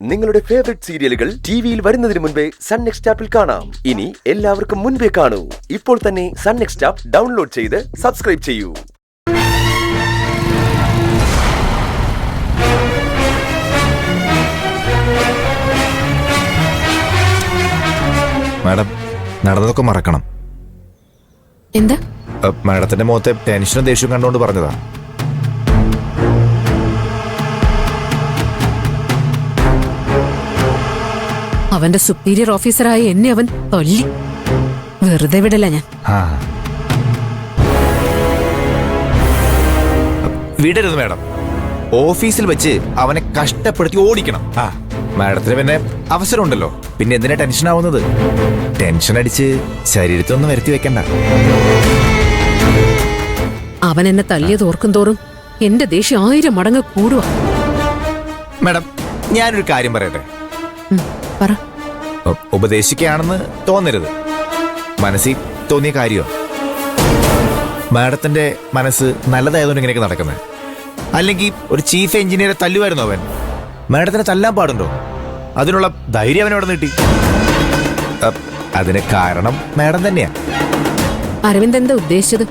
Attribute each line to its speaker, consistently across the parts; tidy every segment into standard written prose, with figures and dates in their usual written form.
Speaker 1: നിങ്ങളുടെ ഫേവറേറ്റ് സീരിയലുകൾ ടിവിയിൽ വരുന്നതിന് മുൻപേ സൺ നെക്സ്റ്റ് ആപ്പിൽ കാണാം. ഇനി എല്ലാവർക്കും മുൻപേ കാണൂ. ഇപ്പോൾ തന്നെ സൺ നെക്സ്റ്റ് ആപ്പ് ഡൗൺലോഡ് ചെയ്ത് സബ്സ്ക്രൈബ് ചെയ്യൂ.
Speaker 2: മാഡം, നടന്നതൊക്കെ മറക്കണം.
Speaker 3: എന്താ?
Speaker 2: മാഡത്തിന്റെ മുഖത്തെ ടെൻഷനും ദേഷ്യവും കണ്ടുകൊണ്ട് പറഞ്ഞതാ.
Speaker 3: അവന്റെ സുപ്പീരിയർ ഓഫീസറായ എന്നെ അവൻ തല്ലി. വെറുതെ വിടല ഞാൻ.
Speaker 2: വിടരുത് മാഡം. ഓഫീസിൽ വെച്ച് അവനെ കഷ്ടപ്പെടുത്തി ഓടിക്കണം. മാഡത്തിന് പിന്നെ അവസരമുണ്ടല്ലോ, പിന്നെ എന്തിനാ ടെൻഷൻ ആവുന്നത്? ടെൻഷൻ അടിച്ച് ശരീരത്തൊന്നും വരുത്തി വെക്കണ്ട.
Speaker 3: അവൻ എന്നെ തല്ലിയത് ഓർക്കും തോറും എന്റെ ദേഷ്യം 1000 മടങ്ങ് കൂടുക.
Speaker 2: മാഡം, ഞാനൊരു കാര്യം പറയട്ടെ.
Speaker 3: പറ.
Speaker 2: ഉപദേശിക്കുകയാണെന്ന് തോന്നരുത്. മനസ്സിൽ തോന്നിയ കാര്യമോ? മാഡത്തിന്റെ മനസ്സ് നല്ലതായതുകൊണ്ട് ഇങ്ങനെയൊക്കെ നടക്കുന്നത്. അല്ലെങ്കിൽ ഒരു ചീഫ് എഞ്ചിനീയറെ തല്ലുമായിരുന്നു അവൻ. മാഡത്തിനെ തല്ലാൻ പാടുണ്ടോ? അതിനുള്ള ധൈര്യം അവൻ എവിടെ നീട്ടി? അതിന് കാരണം മാഡം തന്നെയാ.
Speaker 3: അരവിന്ദ് എന്താ ഉദ്ദേശിച്ചത്?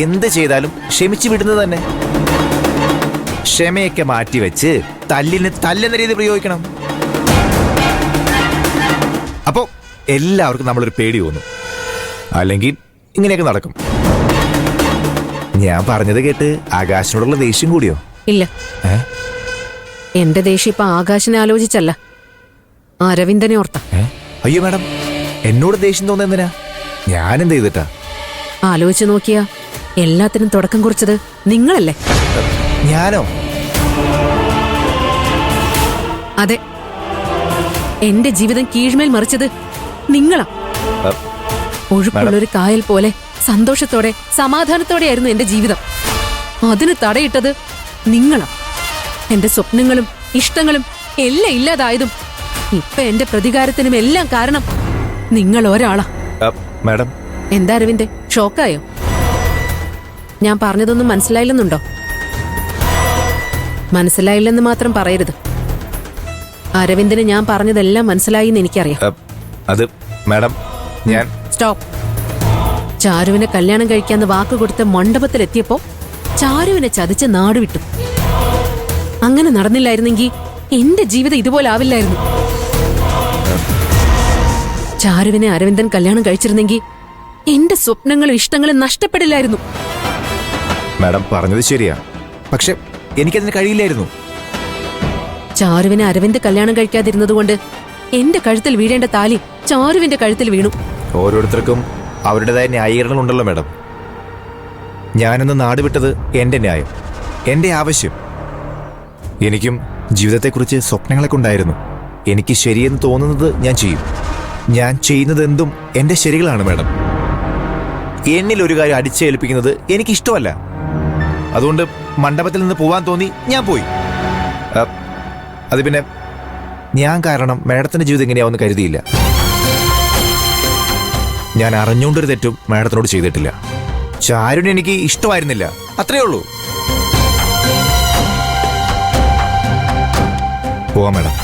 Speaker 2: എന്ത് ചെയ്താലും ക്ഷമിച്ചു വിടുന്നത് തന്നെ. ക്ഷമയൊക്കെ മാറ്റിവെച്ച് തല്ലിന് തല്ലെന്ന രീതി പ്രയോഗിക്കണം. അപ്പോ എല്ലാവർക്കും നമ്മളൊരു പേടി തോന്നും. അല്ലെങ്കിൽ ഇങ്ങനെയൊക്കെ നടക്കും. ഞാൻ പറഞ്ഞത് കേട്ട് ആകാശിനോടുള്ള ദേഷ്യം കൂടിയോ?
Speaker 3: ഇല്ല. എന്റെ ദേഷ്യം ഇപ്പൊ ആകാശിനെ ആലോചിച്ചല്ല, അരവിന്ദനെ ഓർത്ത.
Speaker 2: അയ്യോ മാഡം, എന്നോട് ദേഷ്യം തോന്നുന്നതിനാ? ഞാനെന്ത് ചെയ്തിട്ടാ?
Speaker 3: ആലോചിച്ചു നോക്കിയാ എല്ലാത്തിനും തുടക്കം കുറിച്ചത് നിങ്ങളല്ലേ?
Speaker 2: ഞാനോ?
Speaker 3: അതെ, എന്റെ ജീവിതം കീഴ്മേൽ മറിച്ചത് നിങ്ങളാ. ഒഴുക്കുള്ളൊരു കായൽ പോലെ സന്തോഷത്തോടെ സമാധാനത്തോടെയായിരുന്നു എന്റെ ജീവിതം. അതിന് തടയിട്ടത് നിങ്ങളാ. എന്റെ സ്വപ്നങ്ങളും ഇഷ്ടങ്ങളും എല്ലാം ഇല്ലാതായതും ഇപ്പൊ എന്റെ പ്രതികാരത്തിനും എല്ലാം കാരണം നിങ്ങൾ ഒരാളാ.
Speaker 2: മാഡം,
Speaker 3: എന്താ അരവിന്ദ്, ഷോക്കായോ? ഞാൻ പറഞ്ഞതൊന്നും മനസ്സിലായില്ലെന്നുണ്ടോ? മനസ്സിലായില്ലെന്ന് മാത്രം പറയരുത്. അരവിന്ദിന് ഞാൻ പറഞ്ഞതെല്ലാം മനസ്സിലായി എന്ന് എനിക്കറിയാം.
Speaker 2: അത് മാഡം, ഞാൻ
Speaker 3: സ്റ്റോപ്പ്. ചാരുവിനെ കല്യാണം കഴിക്കാന്ന് വാക്ക് കൊടുത്ത് മണ്ഡപത്തിലെത്തിയപ്പോ ചാരുവിനെ ചതിച്ച് നാടുവിട്ടു. അങ്ങനെ നടന്നില്ലായിരുന്നെങ്കിൽ എന്റെ ജീവിതം ഇതുപോലെ ആവില്ലായിരുന്നു. ചാരുവിനെ അരവിന്ദൻ കല്യാണം കഴിച്ചിരുന്നെങ്കിൽ എന്റെ സ്വപ്നങ്ങളും ഇഷ്ടങ്ങളും നഷ്ടപ്പെടില്ലായിരുന്നു.
Speaker 2: മാഡം പറഞ്ഞത് ശരിയാ, പക്ഷെ എനിക്കതിന് കഴിയില്ലായിരുന്നു.
Speaker 3: ചാരുവിനെ അരവിന്ദ് കല്യാണം കഴിക്കാതിരുന്നതുകൊണ്ട് എന്റെ കഴുത്തിൽ വീഴേണ്ട താലി ചാരുവിന്റെ കഴുത്തിൽ വീണു.
Speaker 2: ഓരോരുത്തർക്കും അവരുടേതായ ന്യായീകരണങ്ങൾ ഉണ്ടല്ലോ മാഡം. ഞാനൊന്ന് നാട് വിട്ടത് എന്റെ ന്യായം, എന്റെ ആവശ്യം. എനിക്കും ജീവിതത്തെക്കുറിച്ച് സ്വപ്നങ്ങളൊക്കെ ഉണ്ടായിരുന്നു. എനിക്ക് ശരിയെന്ന് തോന്നുന്നത് ഞാൻ ചെയ്യും. ഞാൻ ചെയ്യുന്നത് എന്തും എന്റെ ശരികളാണ് മാഡം. എന്നിൽ ഒരു കാര്യം അടിച്ചേൽപ്പിക്കുന്നത് എനിക്കിഷ്ടമല്ല. അതുകൊണ്ട് മണ്ഡപത്തിൽ നിന്ന് പോവാൻ തോന്നി, ഞാൻ പോയി. അത് പിന്നെ ഞാൻ കാരണം മാഡത്തിന്റെ ജീവിതം എങ്ങനെയാവുമെന്ന് കരുതിയില്ല. ഞാൻ അറിഞ്ഞുകൊണ്ടൊരു തെറ്റും മാഡത്തിനോട് ചെയ്തിട്ടില്ല. ചാരുവിനെ എനിക്ക് ഇഷ്ടമായിരുന്നില്ല, അത്രയേ ഉള്ളൂ. പോവാം മാഡം.